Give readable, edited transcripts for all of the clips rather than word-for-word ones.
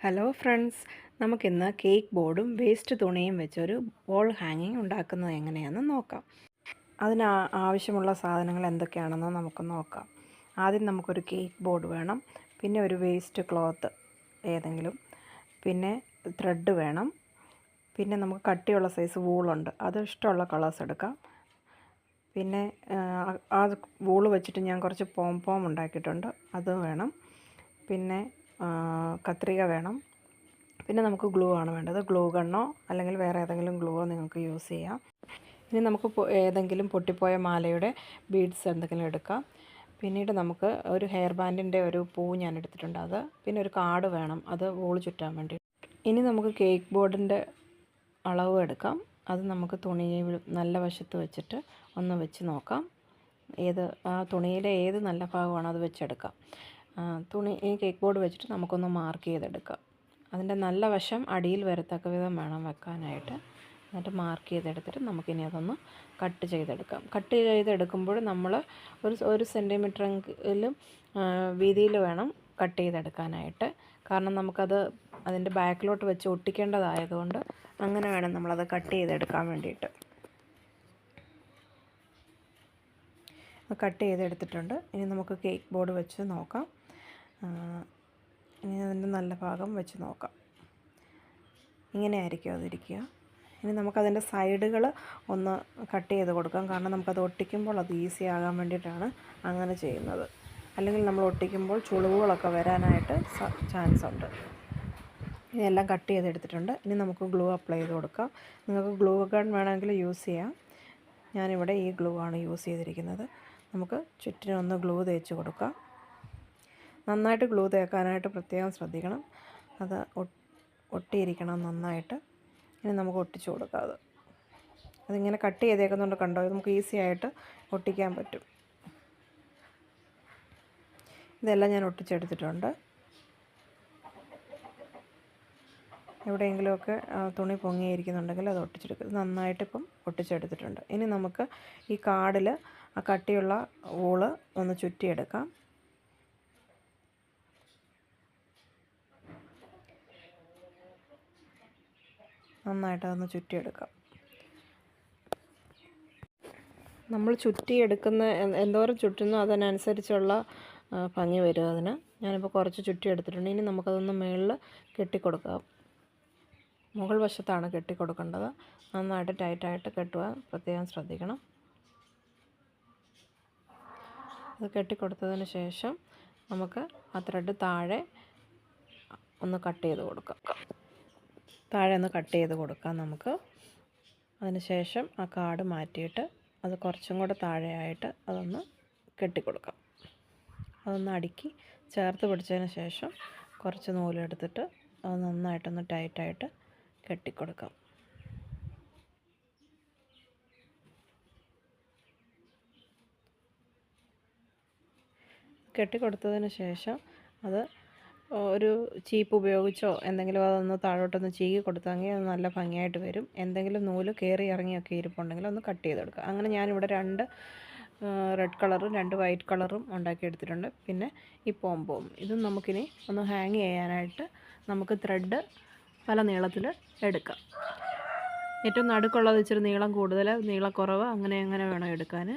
Hello friends, നമുക്കിന്ന് cake ബോർഡും waste തുണിയും വെച്ചൊരു വോൾ ഹാങ്ങിങ് ഉണ്ടാക്കുന്നത് എങ്ങനെയാണെന്ന് നോക്കാം. അതിന് ആവശ്യമുള്ള സാധനങ്ങൾ എന്തൊക്കെയാണെന്ന് നമുക്ക് നോക്കാം. ആദ്യം നമുക്കൊരു കേക്ക് ബോർഡ് വേണം, പിന്നെ ഒരു വേസ്റ്റ് ക്ലോത്ത് ഏതെങ്കിലും, പിന്നെ ത്രെഡ് വേണം, പിന്നെ നമുക്ക് കട്ടിയുള്ള സൈസ് വൂളുണ്ട്, അത് ഇഷ്ടമുള്ള കളേഴ്സ് എടുക്കാം. പിന്നെ ആ വൂള് വെച്ചിട്ട് ഞാൻ കുറച്ച് പോം ഉണ്ടാക്കിയിട്ടുണ്ട്, അത് വേണം. പിന്നെ കത്രിക വേണം. പിന്നെ നമുക്ക് ഗ്ലൂ ആണ് വേണ്ടത്. ഗ്ലൂ ഗണ്ണോ അല്ലെങ്കിൽ വേറെ ഏതെങ്കിലും ഗ്ലൂവോ നിങ്ങൾക്ക് യൂസ് ചെയ്യാം. ഇനി നമുക്ക് ഏതെങ്കിലും പൊട്ടിപ്പോയ മാലയുടെ ബീഡ്സ് എന്തെങ്കിലും എടുക്കാം. പിന്നീട് നമുക്ക് ഒരു ഹെയർ ബാൻഡിൻ്റെ ഒരു പൂ ഞാൻ എടുത്തിട്ടുണ്ട്, അത്. പിന്നെ ഒരു കാർഡ് വേണം, അത് വൂൾ ചുറ്റാൻ വേണ്ടി. ഇനി നമുക്ക് കേക്ക് ബോർഡിൻ്റെ അളവ് എടുക്കാം. അത് നമുക്ക് തുണി നല്ല വശത്ത് വെച്ചിട്ട് ഒന്ന് വെച്ച് നോക്കാം. ആ തുണിയിലെ ഏത് നല്ല ഭാഗമാണോ അത് വെച്ചെടുക്കാം. ഈ കേക്ക് ബോർഡ് വെച്ചിട്ട് നമുക്കൊന്ന് മാർക്ക് ചെയ്തെടുക്കാം. അതിൻ്റെ നല്ല വശം അടിയിൽ വരത്തക്ക വിധം വേണം വെക്കാനായിട്ട്. എന്നിട്ട് മാർക്ക് ചെയ്തെടുത്തിട്ട് നമുക്കിനി അതൊന്ന് കട്ട് ചെയ്തെടുക്കാം. കട്ട് ചെയ്തെടുക്കുമ്പോൾ നമ്മൾ ഒരു സെൻറ്റിമീറ്ററെങ്കിലും വീതിയിൽ വേണം കട്ട് ചെയ്തെടുക്കാനായിട്ട്. കാരണം നമുക്കത് അതിൻ്റെ ബാക്കിലോട്ട് വെച്ച് ഒട്ടിക്കേണ്ടതായതുകൊണ്ട് അങ്ങനെ വേണം നമ്മളത് കട്ട് ചെയ്തെടുക്കാൻ വേണ്ടിയിട്ട്. കട്ട് ചെയ്തെടുത്തിട്ടുണ്ട്. ഇനി നമുക്ക് കേക്ക് ബോർഡ് വെച്ച് നോക്കാം. ഇനി അതിൻ്റെ നല്ല ഭാഗം വെച്ച് നോക്കാം. ഇങ്ങനെ ആയിരിക്കും അതിരിക്കുക. ഇനി നമുക്കതിൻ്റെ സൈഡുകൾ ഒന്ന് കട്ട് ചെയ്ത് കൊടുക്കാം. കാരണം നമുക്കത് ഒട്ടിക്കുമ്പോൾ അത് ഈസി ആകാൻ വേണ്ടിയിട്ടാണ് അങ്ങനെ ചെയ്യുന്നത്. അല്ലെങ്കിൽ നമ്മൾ ഒട്ടിക്കുമ്പോൾ ചുളിവുകളൊക്കെ വരാനായിട്ട് ചാൻസ് ഉണ്ട്. ഇതെല്ലാം കട്ട് ചെയ്തെടുത്തിട്ടുണ്ട്. ഇനി നമുക്ക് ഗ്ലൂ അപ്ലൈ ചെയ്ത് കൊടുക്കാം. നിങ്ങൾക്ക് ഗ്ലൂ ഗൺ വേണമെങ്കിൽ യൂസ് ചെയ്യാം. ഞാനിവിടെ ഈ ഗ്ലൂ ആണ് യൂസ് ചെയ്തിരിക്കുന്നത്. നമുക്ക് ചുറ്റിനൊന്ന് ഗ്ലൂ തേച്ച് കൊടുക്കാം. നന്നായിട്ട് ഗ്ലൂ തേക്കാനായിട്ട് പ്രത്യേകം ശ്രദ്ധിക്കണം. അത് ഒട്ടിയിരിക്കണം നന്നായിട്ട്. ഇനി നമുക്ക് ഒട്ടിച്ചു കൊടുക്കാം. അതിങ്ങനെ കട്ട് ചെയ്തേക്കുന്നുണ്ട്, കണ്ടോ? നമുക്ക് ഈസി ആയിട്ട് ഒട്ടിക്കാൻ പറ്റും. ഇതെല്ലാം ഞാൻ ഒട്ടിച്ചെടുത്തിട്ടുണ്ട്. എവിടെയെങ്കിലുമൊക്കെ തുണി പൊങ്ങിയിരിക്കുന്നുണ്ടെങ്കിൽ അത് ഒട്ടിച്ചെടുക്കുക. നന്നായിട്ടിപ്പം ഒട്ടിച്ചെടുത്തിട്ടുണ്ട്. ഇനി നമുക്ക് ഈ കാർഡിൽ ആ കട്ടിയുള്ള വൂള് ഒന്ന് ചുറ്റിയെടുക്കാം. നന്നായിട്ട് അതൊന്ന് ചുറ്റിയെടുക്കാം. നമ്മൾ ചുറ്റിയെടുക്കുന്ന എന്തോരം ചുറ്റുന്നോ അതിനനുസരിച്ചുള്ള ഭംഗി വരും അതിന്. ഞാനിപ്പോൾ കുറച്ച് ചുറ്റിയെടുത്തിട്ടുണ്ട്. ഇനി നമുക്കതൊന്ന് മുകളിൽ കെട്ടിക്കൊടുക്കാം. മുകൾ വശത്താണ് കെട്ടിക്കൊടുക്കേണ്ടത്. നന്നായിട്ട് ടൈറ്റായിട്ട് കെട്ടുവാൻ പ്രത്യേകം ശ്രദ്ധിക്കണം. അത് കെട്ടിക്കൊടുത്തതിന് ശേഷം നമുക്ക് ആ ത്രെഡ് താഴെ ഒന്ന് കട്ട് ചെയ്ത് കൊടുക്കാം. താഴെ ഒന്ന് കട്ട് ചെയ്ത് കൊടുക്കാം നമുക്ക്. അതിന് ശേഷം ആ കാർഡ് മാറ്റിയിട്ട് അത് കുറച്ചും കൂടെ താഴെയായിട്ട് അതൊന്ന് കെട്ടിക്കൊടുക്കാം. അതൊന്ന് അടുക്കി ചേർത്ത് പിടിച്ചതിന് ശേഷം കുറച്ച് നൂലെടുത്തിട്ട് അത് നന്നായിട്ടൊന്ന് ടൈറ്റായിട്ട് കെട്ടിക്കൊടുക്കാം. കെട്ടിക്കൊടുത്തതിന് ശേഷം അത് ഒരു ചീപ്പ് ഉപയോഗിച്ചോ എന്തെങ്കിലും അതൊന്ന് താഴോട്ടൊന്ന് ചീകി കൊടുത്തെങ്കിൽ അത് നല്ല ഭംഗിയായിട്ട് വരും. എന്തെങ്കിലും നൂല് കയറി ഇറങ്ങിയൊക്കെ ഇരിപ്പുണ്ടെങ്കിൽ ഒന്ന് കട്ട് ചെയ്തെടുക്കുക. അങ്ങനെ ഞാനിവിടെ 2 റെഡ് കളറും 2 വൈറ്റ് കളറും ഉണ്ടാക്കിയെടുത്തിട്ടുണ്ട്. പിന്നെ ഈ പോം ഇതും നമുക്കിനി ഒന്ന് ഹാങ് ചെയ്യാനായിട്ട് നമുക്ക് ത്രെഡ് പല നീളത്തിൽ എടുക്കാം. ഏറ്റവും നടുക്കുള്ളത് ഇച്ചിരി നീളം കൂടുതൽ, നീളക്കുറവ്, അങ്ങനെ വേണം എടുക്കാൻ.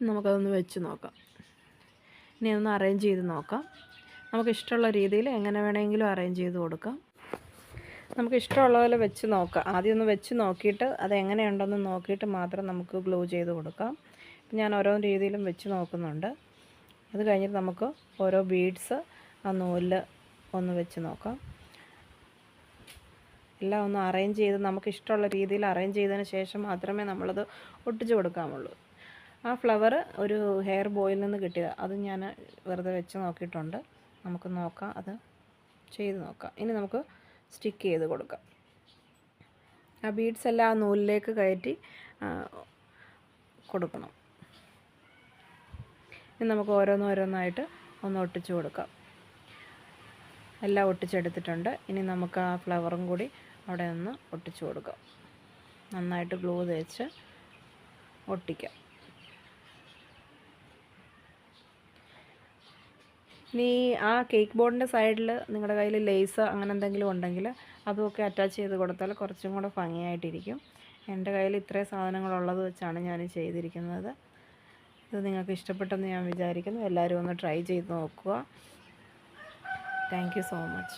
നമുക്കതൊന്ന് വെച്ച് നോക്കാം. ഇനി ഒന്ന് അറേഞ്ച് ചെയ്ത് നോക്കാം. നമുക്കിഷ്ടമുള്ള രീതിയിൽ എങ്ങനെ വേണമെങ്കിലും അറേഞ്ച് ചെയ്ത് കൊടുക്കാം. നമുക്ക് ഇഷ്ടമുള്ള പോലെ വെച്ച് നോക്കാം. ആദ്യം ഒന്ന് വെച്ച് നോക്കിയിട്ട് അത് എങ്ങനെയുണ്ടെന്ന് നോക്കിയിട്ട് മാത്രം നമുക്ക് ഗ്ലൂ ചെയ്ത് കൊടുക്കാം. ഞാൻ ഓരോ രീതിയിലും വെച്ച് നോക്കുന്നുണ്ട്. അത് കഴിഞ്ഞിട്ട് നമുക്ക് ഓരോ ബീഡ്സ് ആ നൂലിൽ ഒന്ന് വെച്ച് നോക്കാം. എല്ലാം ഒന്ന് അറേഞ്ച് ചെയ്ത് നമുക്കിഷ്ടമുള്ള രീതിയിൽ അറേഞ്ച് ചെയ്തതിന് ശേഷം മാത്രമേ നമ്മളത് ഒട്ടിച്ച് കൊടുക്കാമുള്ളൂ. ആ ഫ്ലവർ ഒരു ഹെയർ ബോയിൽ നിന്ന് കിട്ടിയത്, അത് ഞാൻ വെറുതെ വെച്ച് നോക്കിയിട്ടുണ്ട്. നമുക്ക് നോക്കാം, അത് ചെയ്ത് നോക്കാം. ഇനി നമുക്ക് സ്റ്റിക്ക് ചെയ്ത് കൊടുക്കാം. ആ ബീഡ്സ് എല്ലാം ആ നൂലിലേക്ക് കയറ്റി കൊടുക്കണം. ഇനി നമുക്ക് ഓരോന്നായിട്ട് ഒന്ന് ഒട്ടിച്ച് കൊടുക്കാം. എല്ലാം ഒട്ടിച്ചെടുത്തിട്ടുണ്ട്. ഇനി നമുക്ക് ആ ഫ്ലവറും കൂടി അവിടെ ഒന്ന് ഒട്ടിച്ച് കൊടുക്കാം. നന്നായിട്ട് ഗ്ലൂ തേച്ച് ഒട്ടിക്കാം. ഇനി ആ കേക്ക് ബോർഡിൻ്റെ സൈഡിൽ നിങ്ങളുടെ കയ്യിൽ ലേസ് അങ്ങനെ എന്തെങ്കിലും ഉണ്ടെങ്കിൽ അതുമൊക്കെ അറ്റാച്ച് ചെയ്ത് കൊടുത്താൽ കുറച്ചും കൂടെ ഭംഗിയായിട്ടിരിക്കും. എൻ്റെ കയ്യിൽ ഇത്രയും സാധനങ്ങളുള്ളത് വെച്ചാണ് ഞാൻ ചെയ്തിരിക്കുന്നത്. ഇത് നിങ്ങൾക്ക് ഇഷ്ടപ്പെട്ടെന്ന് ഞാൻ വിചാരിക്കുന്നു. എല്ലാവരും ഒന്ന് ട്രൈ ചെയ്ത് നോക്കുക. Thank you so much.